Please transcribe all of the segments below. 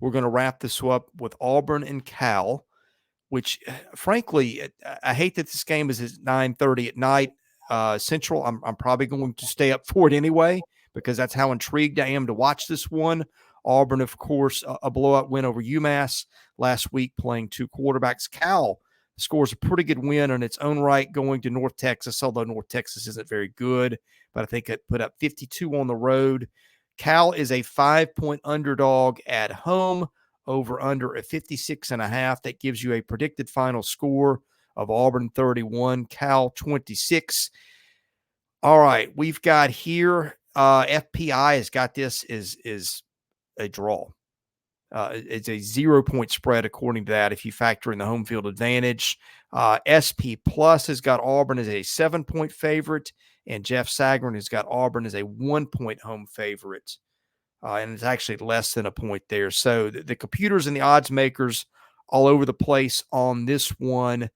We're going to wrap this up with Auburn and Cal, which, frankly, I hate that this game is at 9:30 at night Central. I'm probably going to stay up for it anyway because that's how intrigued I am to watch this one. Auburn, of course, a blowout win over UMass last week, playing two quarterbacks. Cal scores a pretty good win on its own right, going to North Texas, although North Texas isn't very good, but I think it put up 52 on the road. Cal is a 5-point underdog at home, over under a 56.5. That gives you a predicted final score of Auburn 31, Cal 26. All right, we've got here FPI has got this is a draw. It's a 0-point spread according to that if you factor in the home field advantage. SP Plus has got Auburn as a 7-point favorite, and Jeff Sagarin has got Auburn as a 1-point home favorite. And it's actually less than a point there. So the computers and the odds makers all over the place on this one.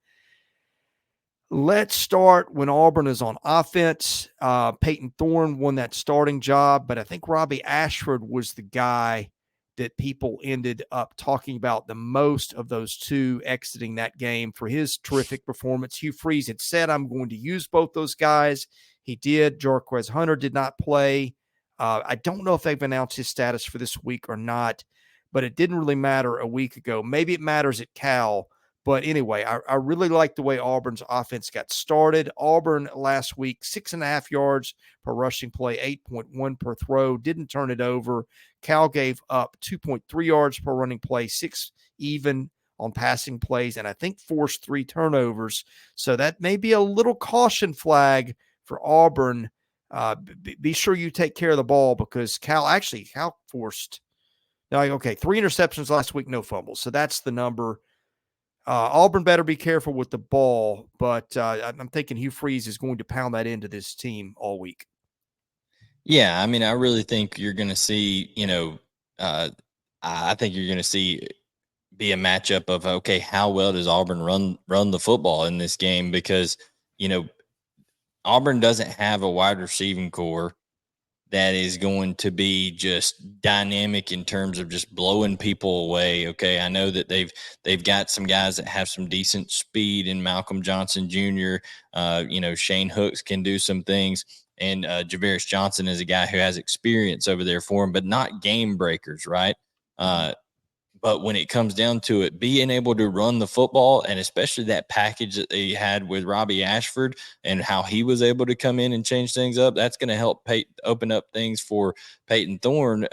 Let's start when Auburn is on offense. Peyton Thorne won that starting job, but I think Robbie Ashford was the guy that people ended up talking about the most of those two exiting that game for his terrific performance. Hugh Freeze had said, I'm going to use both those guys. He did. Jarquez Hunter did not play. I don't know if they've announced his status for this week or not, but it didn't really matter a week ago. Maybe it matters at Cal. But anyway, I really like the way Auburn's offense got started. Auburn last week, 6.5 yards per rushing play, 8.1 per throw, didn't turn it over. Cal gave up 2.3 yards per running play, 6 even on passing plays, and I think forced 3 turnovers. So that may be a little caution flag for Auburn. Be sure you take care of the ball because Cal forced, 3 interceptions last week, no fumbles. So that's the number. Auburn better be careful with the ball, but I'm thinking Hugh Freeze is going to pound that into this team all week. Yeah, I mean, I really think you're going to see, I think you're going to see be a matchup of, okay, how well does Auburn run the football in this game? Because, Auburn doesn't have a wide receiving core that is going to be just dynamic in terms of just blowing people away. Okay, I know that they've got some guys that have some decent speed in Malcolm Johnson Jr. Shane Hooks can do some things, and Javaris Johnson is a guy who has experience over there for him, but not game breakers, right? But when it comes down to it, being able to run the football, and especially that package that they had with Robbie Ashford and how he was able to come in and change things up, that's going to help open up things for Peyton Thorne,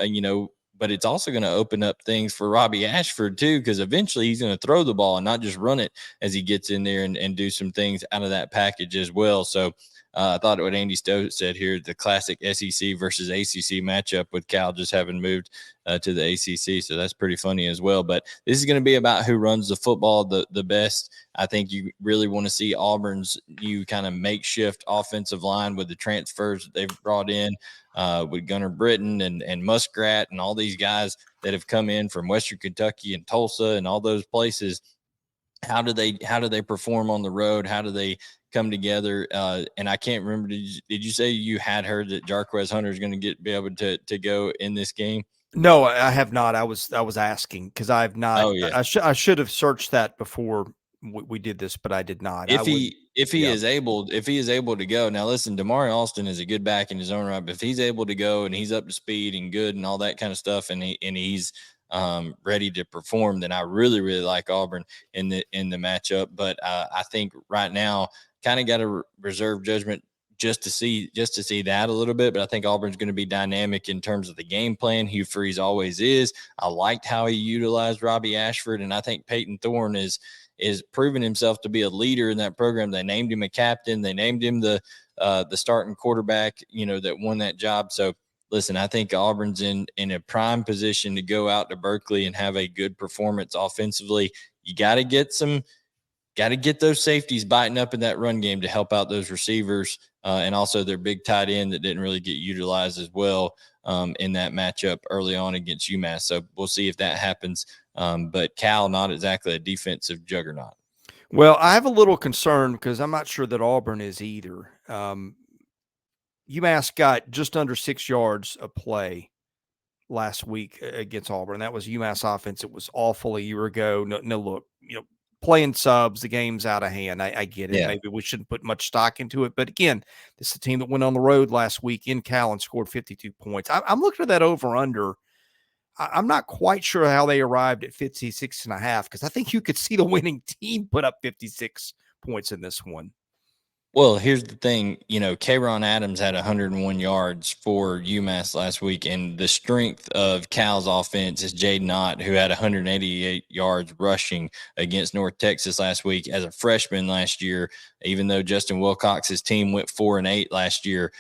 but it's also going to open up things for Robbie Ashford too, because eventually he's going to throw the ball and not just run it as he gets in there and do some things out of that package as well. So I thought what Andy Stowe said here, the classic SEC versus ACC matchup with Cal just having moved to the ACC. So that's pretty funny as well. But this is going to be about who runs the football the best. I think you really want to see Auburn's new kind of makeshift offensive line with the transfers that they've brought in with Gunnar Britton and Muskrat and all these guys that have come in from Western Kentucky and Tulsa and all those places. How do they perform on the road? How do they come together? And I can't remember. Did you say you had heard that Jarquez Hunter is going to be able to go in this game? No, I have not. I was asking because I have not. Oh yeah. I should have searched that before we did this, but I did not. If he is able to go. Now listen, Damari Alston is a good back in his own right, but if he's able to go and he's up to speed and good and all that kind of stuff, and he's ready to perform, then I really, really like Auburn in the matchup. But I think right now kind of got to reserve judgment just to see that a little bit. But I think Auburn's going to be dynamic in terms of the game plan. Hugh Freeze always is. I liked how he utilized Robbie Ashford, and I think Peyton Thorne is proven himself to be a leader in that program. They named him a captain. They named him the starting quarterback, that won that job. So listen, I think Auburn's in a prime position to go out to Berkeley and have a good performance offensively. You got to get those safeties biting up in that run game to help out those receivers, and also their big tight end that didn't really get utilized as well in that matchup early on against UMass. So we'll see if that happens. But Cal, not exactly a defensive juggernaut. Well, I have a little concern because I'm not sure that Auburn is either. UMass got just under 6 yards of play last week against Auburn. That was UMass offense. It was awful a year ago. No, look, playing subs, the game's out of hand. I get it. Yeah. Maybe we shouldn't put much stock into it. But again, this is a team that went on the road last week in Cal and scored 52 points. I'm looking at that over under. I'm not quite sure how they arrived at 56.5 because I think you could see the winning team put up 56 points in this one. Well, here's the thing, K'Ron Adams had 101 yards for UMass last week, and the strength of Cal's offense is Jaden Ott, who had 188 yards rushing against North Texas last week as a freshman last year. Even though Justin Wilcox's team went 4-8 last year,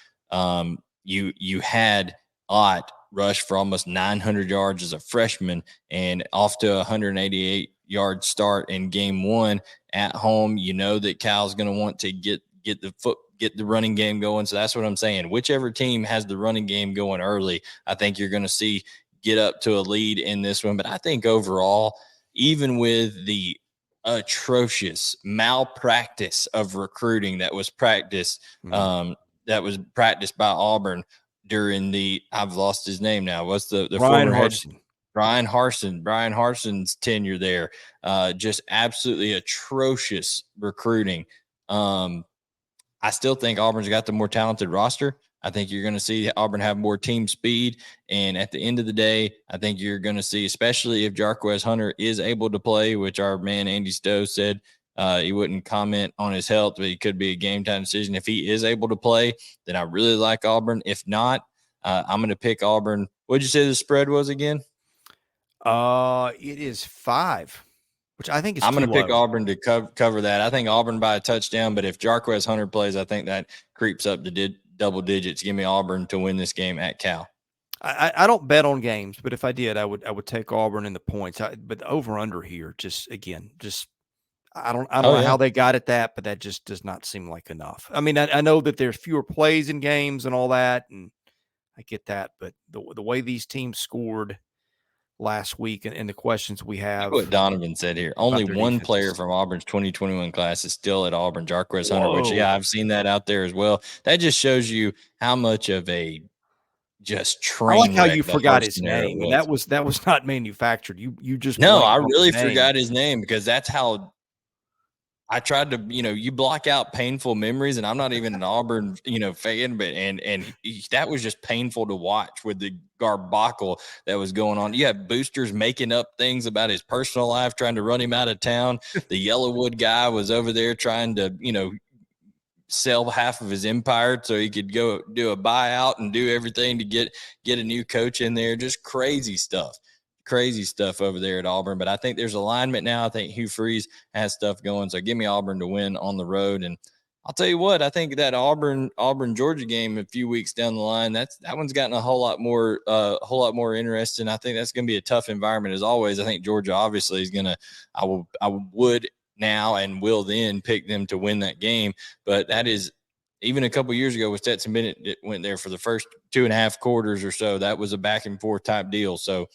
you had Ott rush for almost 900 yards as a freshman and off to a 188-yard start in game one at home. You know that Cal's going to want to get the running game going. So that's what I'm saying. Whichever team has the running game going early, I think you're going to see get up to a lead in this one. But I think overall, even with the atrocious malpractice of recruiting that was practiced, by Auburn during I've lost his name now. What's the former head? Brian Harson's tenure there. Just absolutely atrocious recruiting. I still think Auburn's got the more talented roster. I think you're going to see Auburn have more team speed. And at the end of the day, I think you're going to see, especially if Jarquez Hunter is able to play, which our man Andy Stowe said he wouldn't comment on his health, but it could be a game time decision. If he is able to play, then I really like Auburn. If not, I'm going to pick Auburn. What'd you say the spread was again? It is 5. Which I think is I'm going to pick Auburn to cover that. I think Auburn by a touchdown, but if Jarquez Hunter plays, I think that creeps up to double digits. Give me Auburn to win this game at Cal. I don't bet on games, but if I did, I would take Auburn in the points. But the over under here, I don't know how they got at that, but that just does not seem like enough. I mean, I know that there's fewer plays in games and all that, and I get that, but the way these teams scored last week and the questions we have. What Donovan said here. Only one player from Auburn's 2021 class is still at Auburn, Jarquez Hunter, which, I've seen that out there as well. That just shows you how much of a just train wreck. I like how you forgot his name. And that was not manufactured. You just I really forgot his name because that's how I tried to, you block out painful memories, and I'm not even an Auburn, fan, but that was just painful to watch with the garbacle that was going on. You have boosters making up things about his personal life, trying to run him out of town. The Yellowwood guy was over there trying to, sell half of his empire so he could go do a buyout and do everything to get a new coach in there. Just crazy stuff over there at Auburn. But I think there's alignment now. I think Hugh Freeze has stuff going. So give me Auburn to win on the road. And I'll tell you what, I think that Auburn Georgia game a few weeks down the line, that one's gotten a whole lot more interesting. I think that's going to be a tough environment as always. I think Georgia obviously is going to, I would now and will then pick them to win that game. But that is, even a couple years ago with Stetson Bennett that went there for the first 2.5 quarters or so, that was a back and forth type deal. So,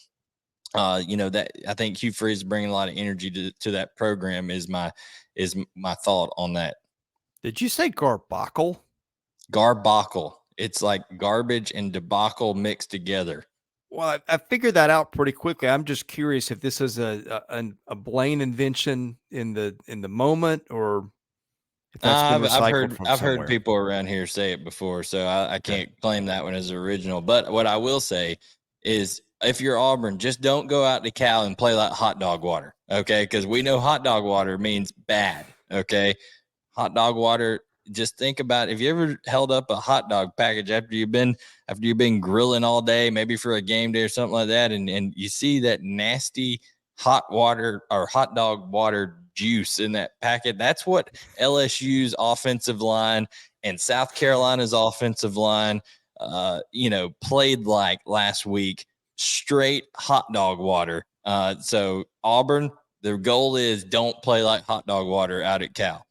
that I think Hugh Freeze is bringing a lot of energy to that program is my thought on that. Did you say garbacle? Garbacle. It's like garbage and debacle mixed together. Well, I figured that out pretty quickly. I'm just curious if this is a Blayne invention in the moment, or if that's been recycled from I've somewhere. heard people around here say it before, so I can't claim that one as original. But what I will say is, if you're Auburn, just don't go out to Cal and play like hot dog water, okay? Because we know hot dog water means bad, okay? Hot dog water. Just think about, if you ever held up a hot dog package after you've been grilling all day, maybe for a game day or something like that, and you see that nasty hot water or hot dog water juice in that packet. That's what LSU's offensive line and South Carolina's offensive line, played like last week. Straight hot dog water. So Auburn, their goal is don't play like hot dog water out at Cal.